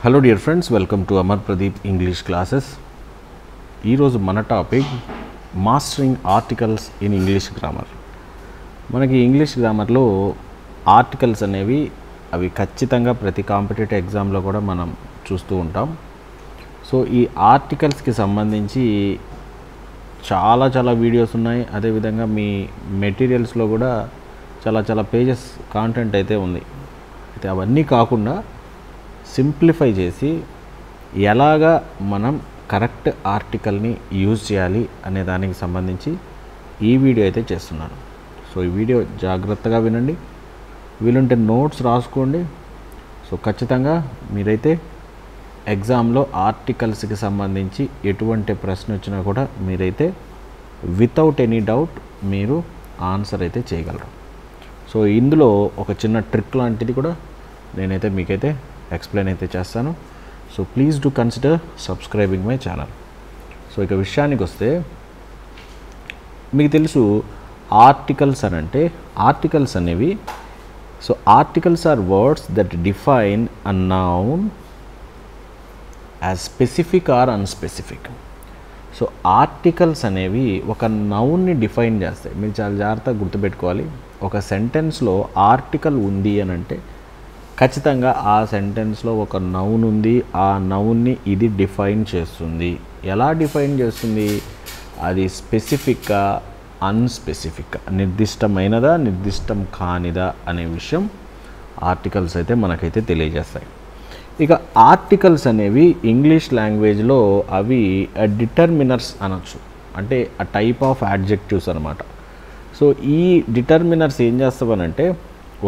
Hello dear friends, welcome to Amar Pradeep English classes. ఈరోజు మన topic mastering articles in English grammar. మనకి English గ్రామర్లో articles అనేవి అవి ఖచ్చితంగా ప్రతి కాంపిటేటివ్ ఎగ్జామ్లో కూడా మనం చూస్తూ ఉంటాం. సో ఈ ఆర్టికల్స్కి సంబంధించి చాలా వీడియోస్ ఉన్నాయి. అదేవిధంగా మీ మెటీరియల్స్లో కూడా చాలా పేజెస్ కాంటెంట్ అయితే ఉంది. అయితే అవన్నీ కాకుండా సింప్లిఫై చేసి ఎలాగా మనం కరెక్ట్ ఆర్టికల్ని యూజ్ చేయాలి అనే దానికి సంబంధించి ఈ వీడియో అయితే చేస్తున్నాను. సో ఈ వీడియో జాగ్రత్తగా వినండి, వీలుంటే నోట్స్ రాసుకోండి. సో ఖచ్చితంగా మీరైతే ఎగ్జామ్లో ఆర్టికల్స్కి సంబంధించి ఎటువంటి ప్రశ్న వచ్చినా కూడా మీరైతే వితౌట్ ఎనీ డౌట్ మీరు ఆన్సర్ అయితే చేయగలరు. సో ఇందులో ఒక చిన్న ట్రిక్ లాంటిది కూడా నేనైతే మీకైతే ఎక్స్ప్లెయిన్ అయితే చేస్తాను. So please do consider subscribing my channel. So ఇక విషయానికి వస్తే మీకు తెలుసు ఆర్టికల్స్ అని అంటే ఆర్టికల్స్ అనేవి so articles are words that define a noun as specific or unspecific. So articles అనేవి ఒక నౌన్ని డిఫైన్ చేస్తాయి. మీరు చాలా జాగ్రత్తగా గుర్తుపెట్టుకోవాలి. ఒక సెంటెన్స్లో ఆర్టికల్ ఉంది అని అంటే ఖచ్చితంగా ఆ సెంటెన్స్లో ఒక నౌన్ ఉంది, ఆ నౌన్ని ఇది డిఫైన్ చేస్తుంది. ఎలా డిఫైన్ చేస్తుంది? అది స్పెసిఫిక్గా అన్స్పెసిఫిక్గా, నిర్దిష్టమైనదా నిర్దిష్టం కానిదా అనే విషయం ఆర్టికల్స్ అయితే మనకైతే తెలియజేస్తాయి. ఇక ఆర్టికల్స్ అనేవి ఇంగ్లీష్ లాంగ్వేజ్లో అవి డిటర్మినర్స్ అనొచ్చు, అంటే ఆ టైప్ ఆఫ్ యాడ్జెక్టివ్స్ అనమాట. సో ఈ డిటర్మినర్స్ ఏం చేస్తామనంటే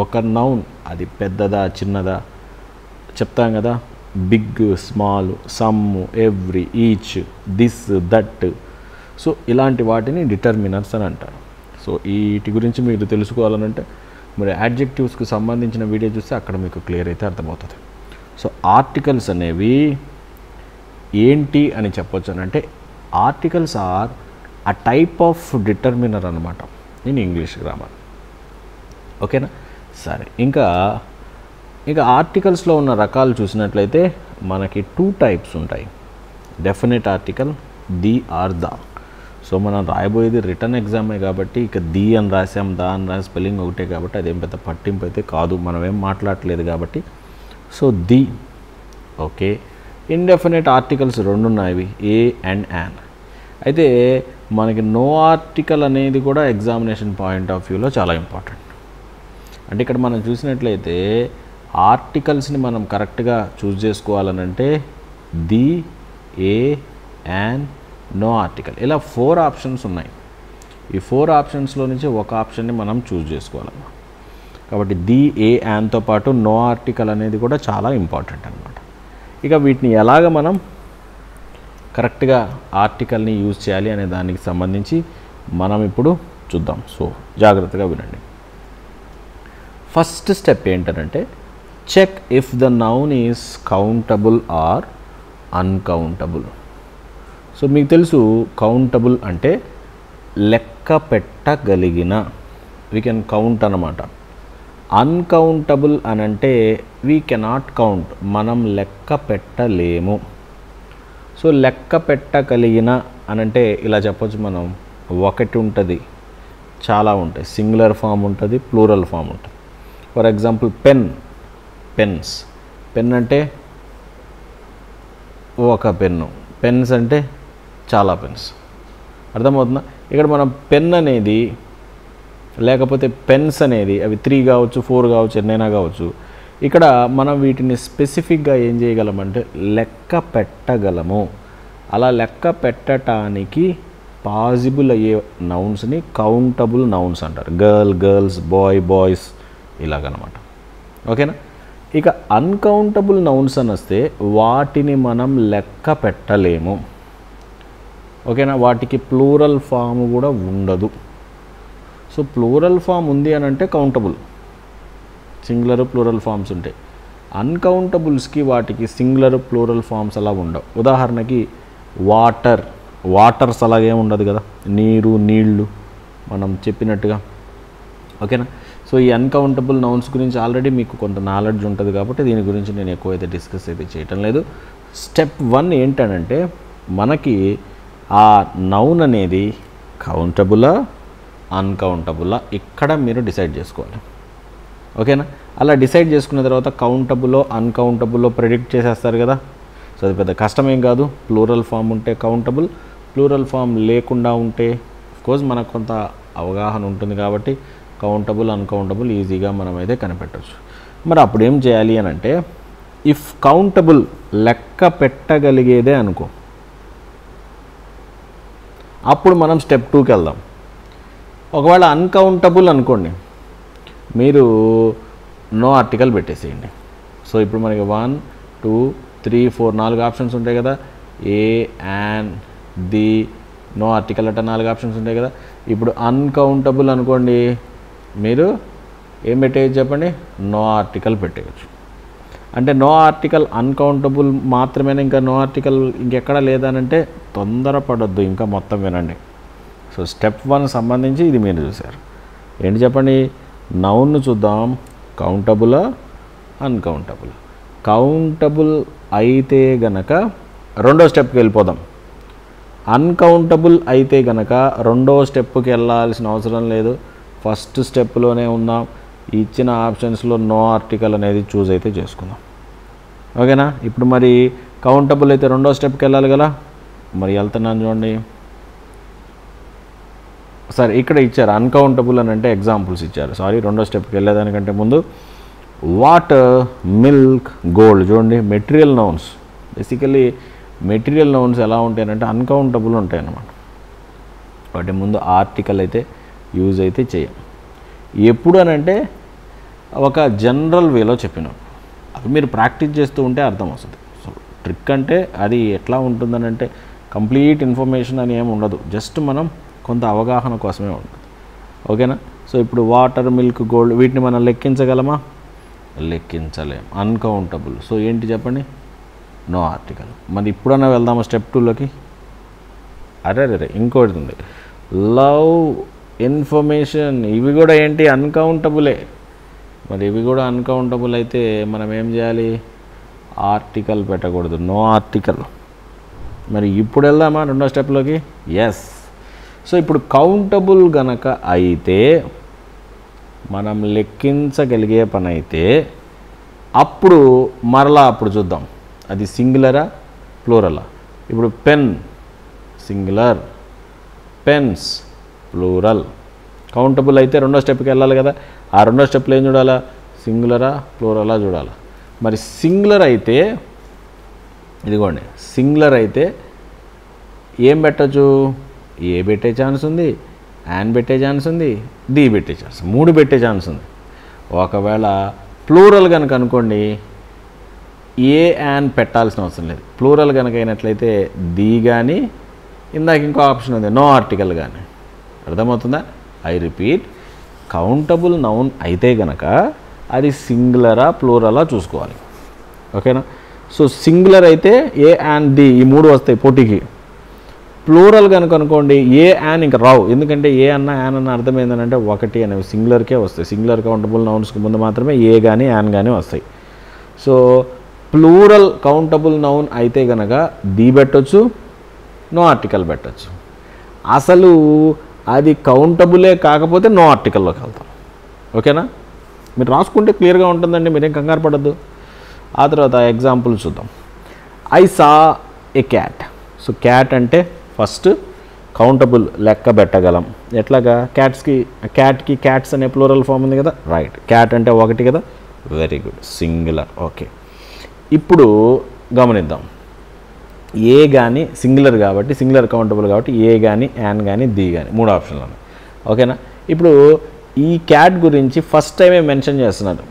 ఒక నౌన్ అది పెద్దదా చిన్నదా చెప్తాం కదా, big, small, some, every, each, this, that. So ఇలాంటి వాటిని డిటర్మినర్స్ అని అంటారు. సో వీటి గురించి మీరు తెలుసుకోవాలనంటే మరి యాడ్జెక్టివ్స్కి సంబంధించిన వీడియో చూస్తే అక్కడ మీకు క్లియర్ అయితే అర్థమవుతుంది. సో ఆర్టికల్స్ అనేవి ఏంటి అని చెప్పొచ్చు అని అంటే articles are a type of determiner అనమాట ఇన్ ఇంగ్లీష్ గ్రామర్. ఓకేనా? సరే, ఇంకా ఆర్టికల్స్లో ఉన్న రకాలు చూసినట్లయితే మనకి 2 టైప్స్ ఉంటాయి. Definite article, the or the. So మనం రాయబోయేది రిటర్న్ ఎగ్జామే కాబట్టి ఇక ది అని రాసాం, దా అని రాసి స్పెల్లింగ్ ఒకటే కాబట్టి అదేం పెద్ద పట్టింపు అయితే కాదు, మనం ఏం మాట్లాడలేదు కాబట్టి. So the. Okay, indefinite articles 2 ఉన్నాయి, ఏ అండ్ యాన్. అయితే మనకి నో ఆర్టికల్ అనేది కూడా ఎగ్జామినేషన్ పాయింట్ ఆఫ్ వ్యూలో చాలా ఇంపార్టెంట్. అంటే ఇక్కడ మనం చూసినట్లయితే ఆర్టికల్స్ని మనం కరెక్ట్గా చూస్ చేసుకోవాలనంటే the, a, an, no article, ఇలా 4 ఆప్షన్స్ ఉన్నాయి. ఈ 4 ఆప్షన్స్లో నుంచి ఒక ఆప్షన్ని మనం చూస్ చేసుకోవాలన్నమాట. కాబట్టి ది, ఏ, యాన్తో పాటు నో ఆర్టికల్ అనేది కూడా చాలా ఇంపార్టెంట్ అనమాట. ఇక వీటిని ఎలాగ మనం కరెక్ట్గా ఆర్టికల్ని యూజ్ చేయాలి అనే దానికి సంబంధించి మనం ఇప్పుడు చూద్దాం. సో జాగ్రత్తగా వినండి. ఫస్ట్ స్టెప్ ఏంటంటే check if the noun is countable or uncountable. So మీకు తెలుసు కౌంటబుల్ అంటే లెక్క పెట్టగలిగిన, వీ కెన్ కౌంట్ అనమాట. అన్కౌంటబుల్ అని అంటే వీ కెనాట్ కౌంట్, మనం లెక్క పెట్టలేము. సో లెక్క పెట్టగలిగిన అని అంటే ఇలా చెప్పొచ్చు మనం, ఒకటి ఉంటుంది, చాలా ఉంటాయి, సింగులర్ ఫామ్ ఉంటుంది, ప్లూరల్ ఫామ్ ఉంటుంది. For example pens. పెన్ అంటే ఒక పెన్ను, పెన్స్ అంటే చాలా పెన్స్. అర్థమవుతుందా? ఇక్కడ మనం పెన్ అనేది లేకపోతే పెన్స్ అనేది అవి 3 కావచ్చు, 4 కావచ్చు, ఎన్నైనా కావచ్చు. ఇక్కడ మనం వీటిని స్పెసిఫిక్గా ఏం చేయగలమంటే లెక్క పెట్టగలము. అలా లెక్క పెట్టడానికి పాజిబుల్ అయ్యే నౌన్స్ని కౌంటబుల్ నౌన్స్ అంటారు. గర్ల్, గర్ల్స్, బాయ్, బాయ్స్, ఇలాగనమాట. ఓకేనా? ఇక అన్కౌంటబుల్ నౌన్స్ అని వస్తే వాటిని మనం లెక్క పెట్టలేము. ఓకేనా? వాటికి ప్లూరల్ ఫామ్ కూడా ఉండదు. సో ప్లూరల్ ఫామ్ ఉంది అని అంటే కౌంటబుల్, సింగులర్, ప్లూరల్ ఫామ్స్ ఉంటాయి. అన్కౌంటబుల్స్కి వాటికి సింగులర్, ప్లూరల్ ఫామ్స్ అలా ఉండవు. ఉదాహరణకి వాటర్స్ అలాగే ఉండదు కదా, నీరు, నీళ్లు మనం చెప్పినట్టుగా. ఓకేనా? సో ఈ అన్కౌంటబుల్ నౌన్స్ గురించి ఆల్రెడీ మీకు కొంత నాలెడ్జ్ ఉంటుంది కాబట్టి దీని గురించి నేను ఎక్కువైతే డిస్కస్ అయితే చేయటం లేదు. స్టెప్ 1 ఏంటంటే మనకి ఆ నౌన్ అనేది కౌంటబులా అన్కౌంటబులా ఇక్కడ మీరు డిసైడ్ చేసుకోవాలి. ఓకేనా? అలా డిసైడ్ చేసుకున్న తర్వాత కౌంటబుల్లో అన్కౌంటబుల్లో ప్రెడిక్ట్ చేసేస్తారు కదా. సో అది పెద్ద కష్టమేం కాదు. ప్లూరల్ ఫామ్ ఉంటే కౌంటబుల్, ప్లూరల్ ఫామ్ లేకుండా ఉంటే అఫ్కోర్స్ మనకు కొంత అవగాహన ఉంటుంది కాబట్టి కౌంటబుల్ అన్కౌంటబుల్ ఈజీగా మనమైతే కనిపెట్టవచ్చు. మరి అప్పుడు ఏం చేయాలి అని అంటే, ఇఫ్ కౌంటబుల్ లెక్క పెట్టగలిగేదే అనుకో, అప్పుడు మనం స్టెప్ 2కి వెళ్దాం. ఒకవేళ అన్కౌంటబుల్ అనుకోండి, మీరు నో ఆర్టికల్ పెట్టేసేయండి. సో ఇప్పుడు మనకి 1 2 3 4 4 ఆప్షన్స్ ఉంటాయి కదా. ఏ, యాన్, ది, నో ఆర్టికల్ అట్లా 4 ఆప్షన్స్ ఉంటాయి కదా. ఇప్పుడు అన్కౌంటబుల్ అనుకోండి, మీరు ఏం పెట్టేయచ్చు చెప్పండి? నో ఆర్టికల్ పెట్టేయచ్చు. అంటే నో ఆర్టికల్ అన్కౌంటబుల్ మాత్రమేనా, ఇంకా నో ఆర్టికల్ ఇంకెక్కడ లేదనంటే తొందరపడొద్దు, ఇంకా మొత్తం వినండి. సో స్టెప్ 1 సంబంధించి ఇది మీరు చూసారు. ఏంటి చెప్పండి? నౌన్ను చూద్దాం. కౌంటబులా అన్కౌంటబుల్? కౌంటబుల్ అయితే గనక రెండో స్టెప్కి వెళ్ళిపోదాం. అన్కౌంటబుల్ అయితే గనక రెండో స్టెప్కి వెళ్ళాల్సిన అవసరం లేదు, ఫస్ట్ స్టెప్లోనే ఉందాం. ఇచ్చిన ఆప్షన్స్లో నో ఆర్టికల్ అనేది చూస్ అయితే చేసుకుందాం. ఓకేనా? ఇప్పుడు మరి కౌంటబుల్ అయితే రెండో స్టెప్కి వెళ్ళాలి కదా. మరి వెళ్తున్నాను చూడండి. సరే, ఇక్కడ ఇచ్చారు అన్కౌంటబుల్ అని అంటే ఎగ్జాంపుల్స్ ఇచ్చారు. సారీ, రెండో స్టెప్కి వెళ్ళేదానికంటే ముందు వాటర్, మిల్క్, గోల్డ్ చూడండి. Material nouns, basically material nouns ఎలా ఉంటాయనంటే అన్కౌంటబుల్ ఉంటాయి అన్నమాట. వాటి ముందు ఆర్టికల్ అయితే యూజ్ అయితే చేయం. ఎప్పుడు అని అంటే ఒక జనరల్ వేలో చెప్పినాం, అవి మీరు ప్రాక్టీస్ చేస్తూ ఉంటే అర్థం వస్తుంది. సో ట్రిక్ అంటే అది ఎట్లా ఉంటుందని అంటే కంప్లీట్ ఇన్ఫర్మేషన్ అని ఏమి ఉండదు, జస్ట్ మనం కొంత అవగాహన కోసమే ఉంటుంది. ఓకేనా? సో ఇప్పుడు వాటర్, మిల్క్, గోల్డ్ వీటిని మనం లెక్కించగలమా? లెక్కించలేం, అన్కౌంటబుల్. సో ఏంటి చెప్పండి? No article. మరి ఇప్పుడన్నా వెళ్దామా స్టెప్ 2లోకి? అరే ఇంకోటి ఉంది, లవ్, ఇన్ఫర్మేషన్. ఇవి కూడా ఏంటి? అన్కౌంటబులే. మరి ఇవి కూడా అన్కౌంటబుల్ అయితే మనం ఏం చేయాలి? ఆర్టికల్ పెట్టకూడదు, నో ఆర్టికల్. మరి ఇప్పుడు వెళ్దామా రెండో స్టెప్లోకి? ఎస్. సో ఇప్పుడు కౌంటబుల్ గనక అయితే, మనం లెక్కించగలిగే పని అయితే, అప్పుడు మరలా అప్పుడు చూద్దాం అది సింగులరా ప్లూరలా. ఇప్పుడు pen singular, pens plural. Countable అయితే రెండో స్టెప్కి వెళ్ళాలి కదా. ఆ రెండో స్టెప్లో ఏం చూడాలా? సింగులరా ప్లూరలా చూడాలి. మరి సింగులర్ అయితే ఇదిగోండి, సింగులర్ అయితే ఏం పెట్టచ్చు? ఏ పెట్టే ఛాన్స్ ఉంది, యాన్ పెట్టే ఛాన్స్ ఉంది, ది పెట్టే ఛాన్స్, 3 పెట్టే ఛాన్స్ ఉంది. ఒకవేళ ప్లూరల్ కనుక అనుకోండి, ఏ యాన్ పెట్టాల్సిన అవసరం లేదు. ప్లూరల్ కనుక అయినట్లయితే ది కానీ, ఇందాక ఇంకో ఆప్షన్ ఉంది నో ఆర్టికల్ కానీ. అర్థమవుతుందా? ఐ రిపీట్, కౌంటబుల్ నౌన్ అయితే గనక అది సింగులరా ప్లూరలా చూసుకోవాలి. ఓకేనా? సో సింగులర్ అయితే ఏ యాన్ ది ఈ 3 వస్తాయి పోటీకి. ప్లూరల్ కనుక అనుకోండి, ఏ యాన్ ఇంకా రావు, ఎందుకంటే ఏ అన్న యాన్ అన్న అర్థం ఏంటంటే 1 అనేవి సింగులర్కే వస్తాయి. సింగులర్ కౌంటబుల్ నౌన్స్కి ముందు మాత్రమే ఏ కానీ యాన్ కానీ వస్తాయి. సో ప్లూరల్ కౌంటబుల్ నౌన్ అయితే కనుక ది పెట్టచ్చు, నో ఆర్టికల్ పెట్టచ్చు. అసలు అది కౌంటబులే కాకపోతే నో ఆర్టికల్లోకి వెళ్తాం. ఓకేనా? మీరు రాసుకుంటే క్లియర్గా ఉంటుందండి, మీరేం కంగారు పడద్దు. ఆ తర్వాత ఎగ్జాంపుల్ చూద్దాం. I saw A cat. So cat అంటే ఫస్ట్ కౌంటబుల్, లెక్క పెట్టగలం. ఎట్లాగా? క్యాట్కి క్యాట్స్ అనే ప్లూరల్ ఫామ్ ఉంది కదా. రైట్, క్యాట్ అంటే 1 కదా. Very good, singular. ఓకే, ఇప్పుడు గమనిద్దాం. ఏ కానీ సింగులర్ కాబట్టి, సింగులర్ కౌంటబుల్ కాబట్టి ఏ కానీ యాన్ కానీ ది కానీ 3 ఆప్షన్లు ఉన్నాయి. ఓకేనా? ఇప్పుడు ఈ క్యాట్ గురించి ఫస్ట్ టైమే మెన్షన్ చేస్తున్నారు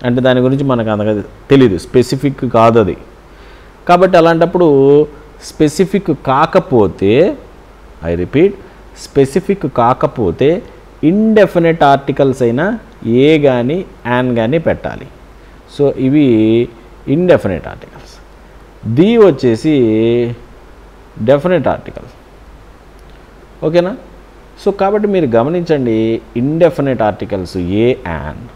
అంటే దాని గురించి మనకు అంతగా తెలీదు, స్పెసిఫిక్ కాదు అది. కాబట్టి అలాంటప్పుడు స్పెసిఫిక్ కాకపోతే, ఐ రిపీట్, స్పెసిఫిక్ కాకపోతే ఇండెఫినెట్ ఆర్టికల్స్ అయినా ఏ కానీ యాన్ కానీ పెట్టాలి. సో ఇవి ఇండెఫినెట్ ఆర్టికల్స్. ది వచ్చేసి డెఫినెట్ ఆర్టికల్స్. ఓకేనా? సో కాబట్టి మీరు గమనించండి, indefinite articles a and,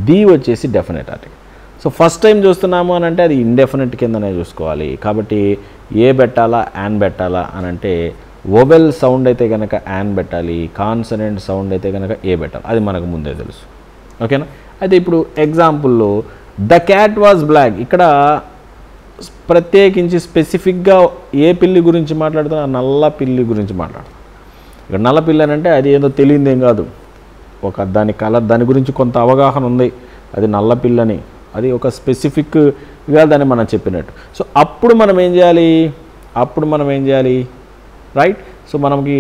the వచ్చేసి definite article. So first time చూస్తున్నాము అని అంటే అది ఇండెఫినెట్ కిందనే చూసుకోవాలి. కాబట్టి ఏ పెట్టాలా యాన్ పెట్టాలా అని అంటే వొవెల్ సౌండ్ అయితే కనుక యాన్ పెట్టాలి, కాన్సనెంట్ సౌండ్ అయితే కనుక ఏ పెట్టాలి, అది మనకు ముందే తెలుసు. ఓకేనా. అయితే ఇప్పుడు ఎగ్జాంపుల్లో ద క్యాట్ వాజ్ బ్లాక్, ఇక్కడ ప్రత్యేకించి స్పెసిఫిక్గా ఏ పిల్లి గురించి మాట్లాడుతున్నా, నల్ల పిల్లి గురించి మాట్లాడుతున్నా. ఇక్కడ నల్ల పిల్లి అని అంటే అది ఏదో తెలియదేం కాదు, ఒక దాని కలర్, దాని గురించి కొంత అవగాహన ఉంది, అది నల్ల పిల్లని, అది ఒక స్పెసిఫిక్గా దాన్ని మనం చెప్పినట్టు. సో అప్పుడు మనం ఏం చేయాలి, రైట్. సో మనకి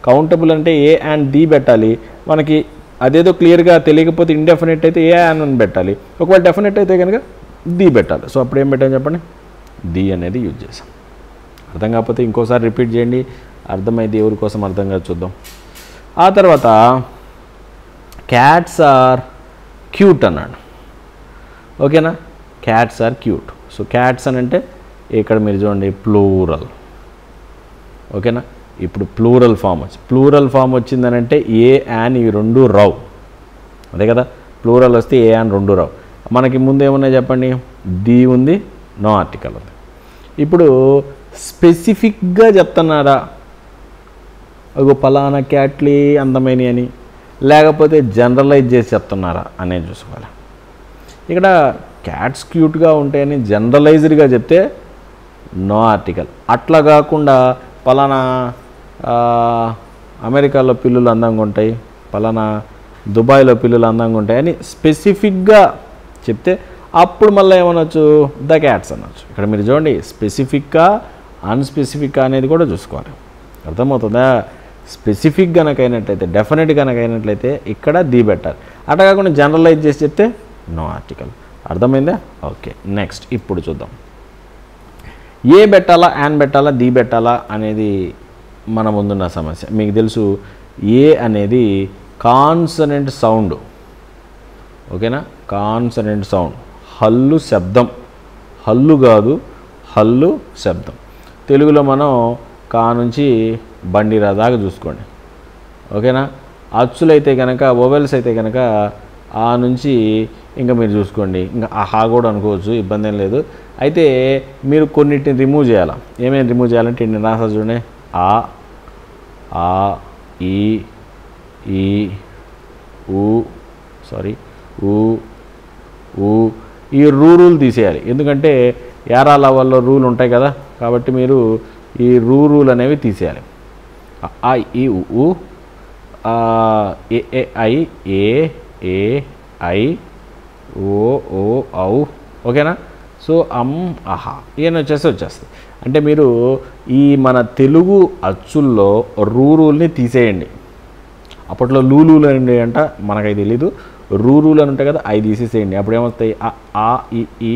కౌంటబుల్ అంటే ఏ అండ్ ది పెట్టాలి. మనకి అదేదో క్లియర్గా తెలియకపోతే ఇండెఫినెట్ అయితే ఏ అని పెట్టాలి, ఒకవేళ డెఫినెట్ అయితే కనుక ది పెట్టాలి. సో అప్పుడు ఏం పెట్టాం చెప్పండి, ది అనేది యూజ్ చేసాం. అర్థం కాకపోతే ఇంకోసారి రిపీట్ చేయండి, అర్థమైతే ఎవరి కోసం అర్థంగా చూద్దాం. ఆ తర్వాత క్యాట్స్ ఆర్ క్యూట్ అన్నాడు. ఓకేనా, cats are cute. So cats అని అంటే ఇక్కడ మీరు చూడండి ప్లూరల్. ఓకేనా, ఇప్పుడు ప్లూరల్ ఫామ్ వచ్చిందని అంటే ఏ యాన్ ఇవి రెండు రావు, అదే కదా. ప్లూరల్ వస్తే ఏ యాన్ రెండు రావు. మనకి ముందు ఏమున్నాయి చెప్పండి, ది ఉంది, నో ఆర్టికల్ ఉంది. ఇప్పుడు స్పెసిఫిక్గా చెప్తున్నారా, ఒక పలానా క్యాట్లీ అందమైన అని, లేకపోతే జనరలైజ్ చేసి చెప్తున్నారా అనేది చూసుకోవాలి. ఇక్కడ క్యాట్స్ క్యూట్గా ఉంటాయని జనరలైజ్డ్గా చెప్తే నో ఆర్టికల్. అట్లా కాకుండా పలానా అమెరికాలో పిల్లులు అందంగా ఉంటాయి, పలానా దుబాయ్లో పిల్లులు అందంగా ఉంటాయి అని స్పెసిఫిక్గా చెప్తే అప్పుడు మళ్ళీ ఏమనొచ్చు, ద క్యాట్స్ అనొచ్చు. ఇక్కడ మీరు చూడండి స్పెసిఫిక్గా అన్స్పెసిఫిక్గా అనేది కూడా చూసుకోవాలి. అర్థమవుతుందా. స్పెసిఫిక్ కనుకైనట్లయితే, డెఫినెట్ కనుకైనట్లయితే ఇక్కడ ది పెట్టాలి. అట్లా కాకుండా జనరలైజ్ చేసి చెప్తే నో ఆర్టికల్. అర్థమైందా. ఓకే, నెక్స్ట్ ఇప్పుడు చూద్దాం. ఏ పెట్టాలా యాన్ పెట్టాలా ది పెట్టాలా అనేది మన ముందున్న సమస్య. మీకు తెలుసు ఏ అనేది కాన్సనెంట్ సౌండ్. ఓకేనా, కాన్సనెంట్ సౌండ్, హల్లు శబ్దం, హల్లు కాదు హల్లు శబ్దం. తెలుగులో మనం కా నుంచి బండిరా దాకా చూసుకోండి. ఓకేనా, అచ్చులైతే కనుక వొవెల్స్ అయితే కనుక ఆ నుంచి ఇంకా మీరు చూసుకోండి, ఇంకా ఆహా కూడా అనుకోవచ్చు, ఇబ్బంది ఏం లేదు. అయితే మీరు కొన్నిటిని రిమూవ్ చేయాలి. ఏమేమి రిమూవ్ చేయాలంటే ఇన్ని రాసా చూడండి, ఆ ఈ ఊ ఈ రూల్ తీసేయాలి. ఎందుకంటే యారా లెవెల్లో రూల్ ఉంటాయి కదా, కాబట్టి మీరు ఈ రూల్ అనేవి తీసేయాలి. ఆ ఈ ఊ ఏ ఐ ఓ ఔ. ఓకేనా. సో ఆహా ఈయన వచ్చేస్తుంది. అంటే మీరు ఈ మన తెలుగు అచ్చుల్లో రూల్ని తీసేయండి. అప్పట్లో లూలు అని అంట, మనకైతే తెలీదు. రూల్ అని ఉంటాయి కదా, అవి తీసేసేయండి. అప్పుడు ఏమొస్తాయి, ఆ ఈ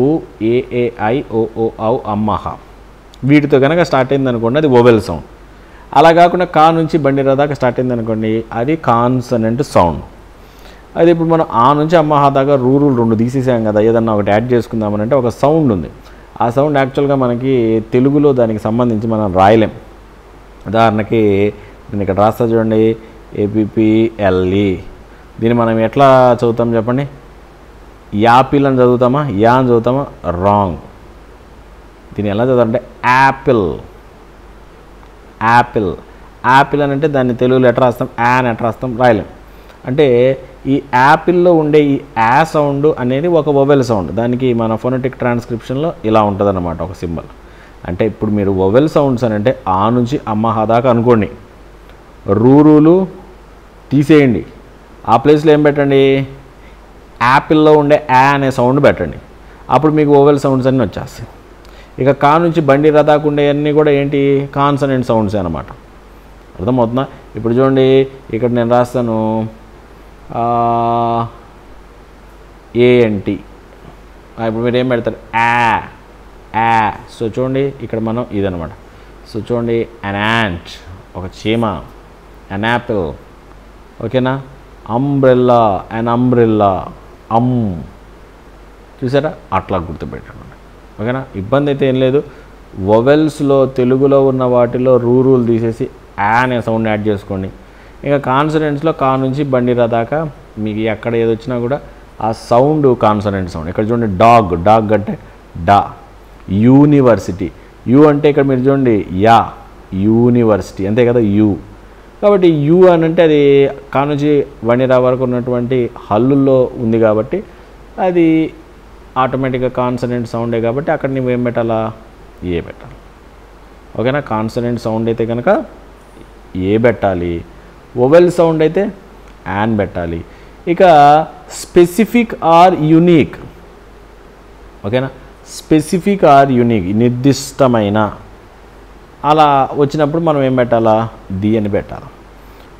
ఊ ఏ ఐ ఓ ఔ అమ్మహ. వీటితో కనుక స్టార్ట్ అయింది అనుకోండి అది వొవెల్ సౌండ్. అలా కాకుండా కా నుంచి బండిరా దాకా స్టార్ట్ అయింది అనుకోండి అది కాన్సనెంట్ సౌండ్. అది ఇప్పుడు మనం ఆ నుంచి అమ్మహ దాకా రూల్ రెండు తీసేసాం కదా, ఏదన్నా ఒకటి యాడ్ చేసుకుందామని అంటే ఒక సౌండ్ ఉంది. ఆ సౌండ్ యాక్చువల్గా మనకి తెలుగులో దానికి సంబంధించి మనం రాయలేం. ఉదాహరణకి నేను ఇక్కడ రాస్తా చూడండి, ఏపీఎల్ఈ. దీన్ని మనం ఎట్లా చదువుతాం చెప్పండి, యాపిల్ అని చదువుతామా, యా అని చదువుతామా, రాంగ్. దీన్ని ఎలా చదవాలంటే యాపిల్. యాపిల్ అని అంటే దాన్ని తెలుగులో ఎట్లా రాస్తాం, యాన్ ఎట్లా రాస్తాం, రాయలేం. అంటే ఈ యాపిల్లో ఉండే ఈ యా సౌండ్ అనేది ఒక వొవెల్ సౌండ్. దానికి మన ఫోనెటిక్ ట్రాన్స్క్రిప్షన్లో ఇలా ఉంటుందన్నమాట ఒక సింబల్. అంటే ఇప్పుడు మీరు వొవెల్ సౌండ్స్ అని అంటే ఆ నుంచి అమ్మహ దాకా అనుకోండి, రూలు తీసేయండి. ఆ ప్లేస్లో ఏం పెట్టండి, యాపిల్లో ఉండే యా అనే సౌండ్ పెట్టండి. అప్పుడు మీకు వొవెల్ సౌండ్స్ అన్నీ వచ్చేస్తాయి. ఇక కా నుంచి బండి రథాకు ఉండేవన్నీ కూడా ఏంటి, కాన్సనెంట్ సౌండ్స్ అనమాట. అర్థమవుతుందా. ఇప్పుడు చూడండి ఇక్కడ నేను రాస్తాను ఏఎన్టీ. ఇప్పుడు మీరు ఏం పెడతారు, యా. సో చూడండి ఇక్కడ మనం ఇదనమాట. సో చూడండి అన్ యాంట్ ఒక చీమ, అన్ యాపిల్. ఓకేనా, అంబ్రెల్లా అన్ అంబ్రెల్లా, చూసారా, అట్లా గుర్తుపెట్టండి. ఓకేనా, ఇబ్బంది అయితే ఏం లేదు. వొవెల్స్లో తెలుగులో ఉన్న వాటిలో రూల్ తీసేసి ఆ అనే సౌండ్ యాడ్ చేసుకోండి. ఇంకా కాన్సనెంట్స్లో కా నుంచి బండిరా దాకా మీకు ఎక్కడ ఏది వచ్చినా కూడా ఆ సౌండ్ కాన్సనెంట్ సౌండ్. ఇక్కడ చూడండి డాగ్, డాగ్ అంటే డా. యూనివర్సిటీ, యూ అంటే ఇక్కడ మీరు చూడండి యా, యూనివర్సిటీ అంతే కదా యూ. కాబట్టి యూ అని అంటే అది కా నుంచి బండిరా వరకు ఉన్నటువంటి హల్లుల్లో ఉంది కాబట్టి అది ఆటోమేటిక్గా కాన్సనెంట్ సౌండే కాబట్టి అక్కడ నువ్వు ఏం పెట్టాలా, ఏ పెట్టాలి. ఓకేనా, కాన్సనెంట్ సౌండ్ అయితే కనుక ఏ పెట్టాలి, వొవెల్ సౌండ్ అయితే యాన్ పెట్టాలి. ఇక స్పెసిఫిక్ ఆర్ యునీక్, ఓకేనా, స్పెసిఫిక్ ఆర్ యునీక్ నిర్దిష్టమైన అలా వచ్చినప్పుడు మనం ఏం పెట్టాలా, ది అని పెట్టాలి.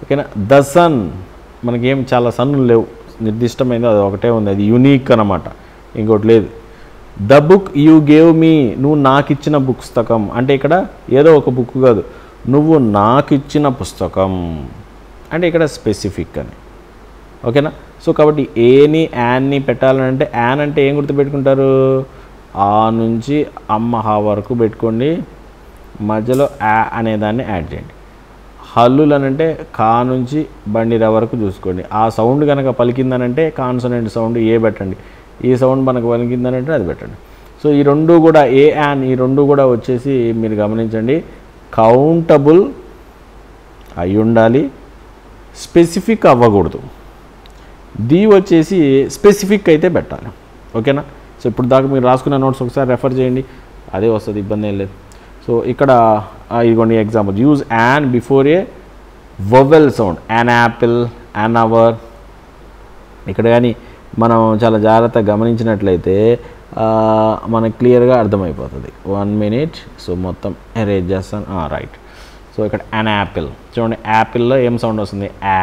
ఓకేనా, ద సన్ మనకేం చాలా సన్నులు లేవు, నిర్దిష్టమైనది అది ఒకటే ఉంది, అది యునీక్ అన్నమాట, ఇంకోటి లేదు. The book you gave me, నువ్వు నాకు ఇచ్చిన పుస్తకం అంటే ఇక్కడ ఏదో ఒక బుక్ కాదు, నువ్వు నాకు ఇచ్చిన పుస్తకం అంటే ఇక్కడ స్పెసిఫిక్ అని. ఓకేనా, సో కాబట్టి ఏని యాన్ని పెట్టాలని అంటే యాన్ అంటే ఏం గుర్తుపెట్టుకుంటారు, ఆ నుంచి అమ్మ హా వరకు పెట్టుకోండి, మధ్యలో యా అనేదాన్ని యాడ్ చేయండి. హల్లులు అనంటే కా నుంచి బండిరా వరకు చూసుకోండి. ఆ సౌండ్ కనుక పలికిందనంటే కాన్సనెంట్ సౌండ్ ఏ పెట్టండి, ఈ సౌండ్ మనకు పలికిందనంటే అది పెట్టండి. సో ఈ రెండు కూడా ఏ యాన్ ఈ రెండు కూడా వచ్చేసి మీరు గమనించండి కౌంటబుల్ అయి ఉండాలి, స్పెసిఫిక్ అవ్వకూడదు. ది వచ్చేసి స్పెసిఫిక్ అయితే పెట్టాలి. ఓకేనా, సో ఇప్పుడు దాకా మీరు రాసుకున్న నోట్స్ ఒకసారి రెఫర్ చేయండి, అదే వస్తుంది, ఇబ్బంది ఏం లేదు. సో ఇక్కడ ఇదిగోండి example, use an before a vowel sound, an apple, an hour. ఇక్కడ కానీ మనం చాలా జాగ్రత్తగా గమనించినట్లయితే మనకు క్లియర్గా అర్థమైపోతుంది. 1 minute, సో మొత్తం ఎరేజ్ చేస్తాను, రైట్. సో ఇక్కడ యాన్ యాపిల్ చూడండి, యాపిల్లో ఏం సౌండ్ వస్తుంది, యా.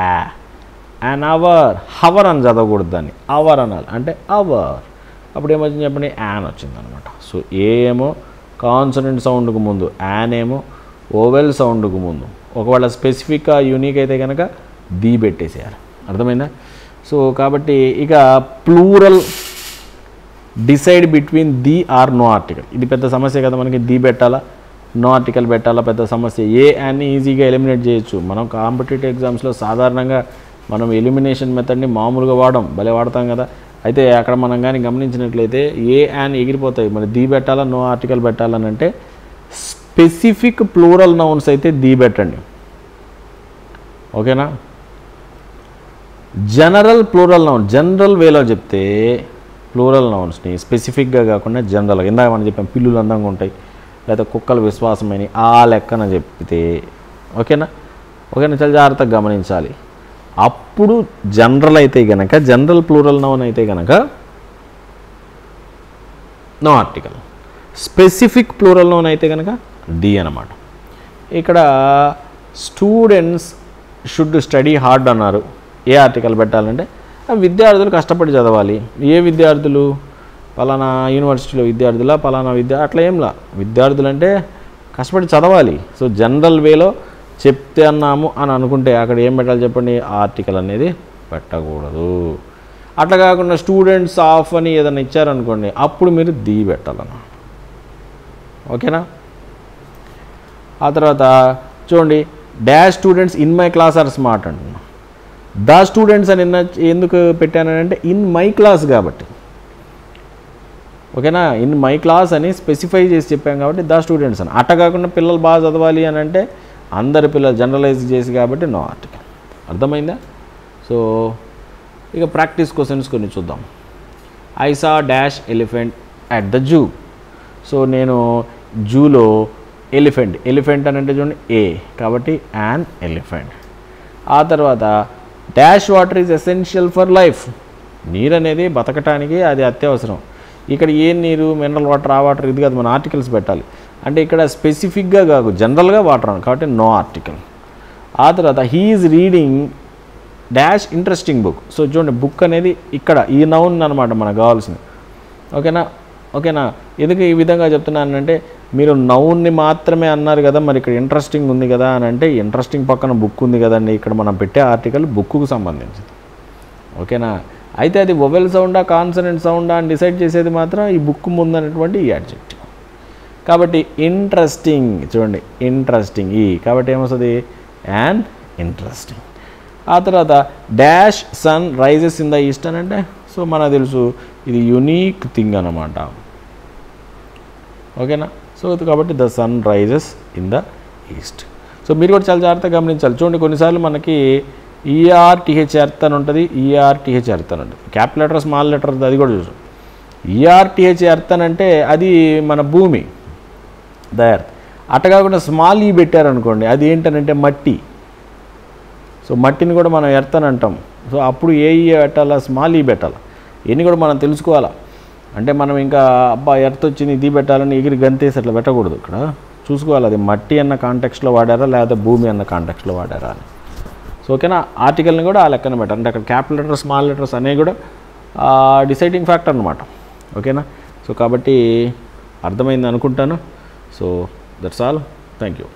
యాన్ అవర్, హవర్ అని చదవకూడదు, దాన్ని అవర్ అనాలి, అంటే అవర్. అప్పుడు ఏమొచ్చింది చెప్పండి, యాన్ వచ్చింది అనమాట. సో ఏమో కాన్సనెంట్ సౌండ్కు ముందు, యాన్ ఏమో ఓవెల్ సౌండ్కు ముందు. ఒకవేళ స్పెసిఫిక్గా యూనిక్ అయితే కనుక ది పెట్టేసేయాలి. అర్థమైందా? సో కాబట్టి ఇక plural decide between the or no article, ఇది పెద్ద సమస్య కదా మనకి. ది పెట్టాలా నో ఆర్టికల్ పెట్టాలా పెద్ద సమస్య. ఏ యాన్ని ఈజీగా ఎలిమినేట్ చేయొచ్చు. మనం కాంపిటేటివ్ ఎగ్జామ్స్లో సాధారణంగా మనం ఎలిమినేషన్ మెథడ్ని మామూలుగా భలే వాడతాం కదా. అయితే అక్కడ మనం కానీ గమనించినట్లయితే ఏ యాన్ ఎగిరిపోతాయి. మరి ది పెట్టాలా నో ఆర్టికల్ పెట్టాలని అంటే స్పెసిఫిక్ ప్లూరల్ నౌన్స్ అయితే ది పెట్టండి. ఓకేనా, జనరల్ ప్లూరల్ నౌన్ జనరల్ వేలో చెప్తే ప్లూరల్ నౌన్స్ని స్పెసిఫిక్గా కాకుండా జనరల్గా, ఇందాక మనం చెప్పాం పిల్లులు అందంగా ఉంటాయి లేదా కుక్కలు విశ్వాసమైన ఆ లెక్కన చెప్తే ఓకేనా. చాలా జాగ్రత్తగా గమనించాలి. అప్పుడు జనరల్ అయితే కనుక జనరల్ ప్లూరల్ నౌన్ అయితే కనుక no article, specific plural noun అయితే కనుక ది అన్నమాట. ఇక్కడ స్టూడెంట్స్ షుడ్ స్టడీ హార్డ్ అన్నారు. ఏ ఆర్టికల్ పెట్టాలంటే విద్యార్థులు కష్టపడి చదవాలి. ఏ విద్యార్థులు, పలానా యూనివర్సిటీలో విద్యార్థుల పలానా అట్లా ఏంలా, విద్యార్థులు అంటే కష్టపడి చదవాలి. సో జనరల్ వేలో చెప్తే అన్నాము అని అనుకుంటే అక్కడ ఏం పెట్టాలి చెప్పండి, ఆర్టికల్ అనేది పెట్టకూడదు. అట్లా కాకుండా స్టూడెంట్స్ ఆఫ్ అని ఏదైనా ఇచ్చారనుకోండి అప్పుడు మీరు ది పెట్టాలన్న. ఓకేనా. ఆ తర్వాత చూడండి, dash students in my class are smart అంటున్నా. ద స్టూడెంట్స్ అని ఎందుకు పెట్టానంటే ఇన్ మై క్లాస్ కాబట్టి. ఓకేనా, ఇన్ మై క్లాస్ అని స్పెసిఫై చేసి చెప్పాం కాబట్టి ద స్టూడెంట్స్ అని. అట్ట కాకుండా పిల్లలు బాగా చదవాలి అని అంటే అందరి పిల్లలు జనరలైజ్ చేసి కాబట్టి నో ఆర్టికల్. అర్థమైందా? సో ఇక ప్రాక్టీస్ క్వశ్చన్స్ కొన్ని చూద్దాం. I saw dash elephant at the zoo. So నేను జూలో ఎలిఫెంట్ అని అంటే చూడండి ఏ కాబట్టి యాన్ ఎలిఫెంట్. ఆ తర్వాత dash water is essential for life. నీరు అనేది బతకటానికి అది అత్యవసరం. ఇక్కడ ఏ నీరు, మినరల్ వాటర్, ఆ వాటర్ ఇది కాదు, మన ఆర్టికల్స్ పెట్టాలి. అంటే ఇక్కడ స్పెసిఫిక్గా కాదు జనరల్గా వాటర్ అని కాబట్టి నో ఆర్టికల్. ఆ తర్వాత he is reading dash interesting book. So చూడండి బుక్ అనేది ఇక్కడ ఈ నౌన్ అనమాట మనకు కావాల్సింది. ఓకేనా. ఎందుకు ఈ విధంగా చెప్తున్నానంటే మీరు నౌన్ని మాత్రమే అన్నారు కదా, మరి ఇక్కడ ఇంట్రెస్టింగ్ ఉంది కదా అని అంటే ఇంట్రెస్టింగ్ పక్కన బుక్ ఉంది కదండి. ఇక్కడ మనం పెట్టే ఆర్టికల్ బుక్కు సంబంధించింది. ఓకేనా. అయితే అది వొవెల్ సౌండా కాన్సనెంట్ సౌండా అని డిసైడ్ చేసేది మాత్రం ఈ బుక్ ముందనేటువంటి ఈ అడ్జెక్టివ్. కాబట్టి ఇంట్రెస్టింగ్ చూడండి ఇంట్రెస్టింగ్ ఈ కాబట్టి ఏమొస్తుంది అండ్ ఇంట్రెస్టింగ్. ఆ తర్వాత dash sun rises in the east అని అంటే సో మనకు తెలుసు ఇది యునీక్ థింగ్ అన్నమాట. ఓకేనా. సో కాబట్టి the sun rises in the east. So మీరు కూడా చాలా జాగ్రత్తగా గమనించాలి. చూడండి కొన్నిసార్లు మనకి ఈఆర్టీహెచ్ ఎర్త్ అని ఉంటుంది, ఈఆర్టీహెచ్ ఎర్త్ అని ఉంటుంది. క్యాపిటల్ లెటర్ స్మాల్ లెటర్ అది కూడా చూసాం. ఈఆర్టీహెచ్ ఎర్త్ అని అంటే అది మన భూమి, ద ఎర్త్. అట్ట కాకుండా స్మాల్ ఈ పెట్టారనుకోండి అది ఏంటనంటే మట్టి. సో మట్టిని కూడా మనం ఎర్త్ అని అంటాం. సో అప్పుడు ఏ ఈ పెట్టాలా, స్మాల్ ఈ పెట్టాలా, ఇవన్నీ కూడా మనం తెలుసుకోవాలా. అంటే మనం ఇంకా అబ్బా ఎర్త్ వచ్చింది ఇది పెట్టాలని ఎగిరి గంతేసి అట్లా పెట్టకూడదు. ఇక్కడ చూసుకోవాలి అది మట్టి అన్న కాంటెక్స్ట్లో వాడారా లేకపోతే భూమి అన్న కాంటెక్స్ట్లో వాడారా అని. సో ఓకేనా. ఆర్టికల్ని కూడా ఆ లెక్కన పెట్టాలి. అంటే అక్కడ క్యాపిటల్ లెటర్స్ స్మాల్ లెటర్స్ అనేవి కూడా డిసైడింగ్ ఫ్యాక్టర్ అనమాట. ఓకేనా. సో కాబట్టి అర్థమైంది అనుకుంటాను. So that's all. Thank you.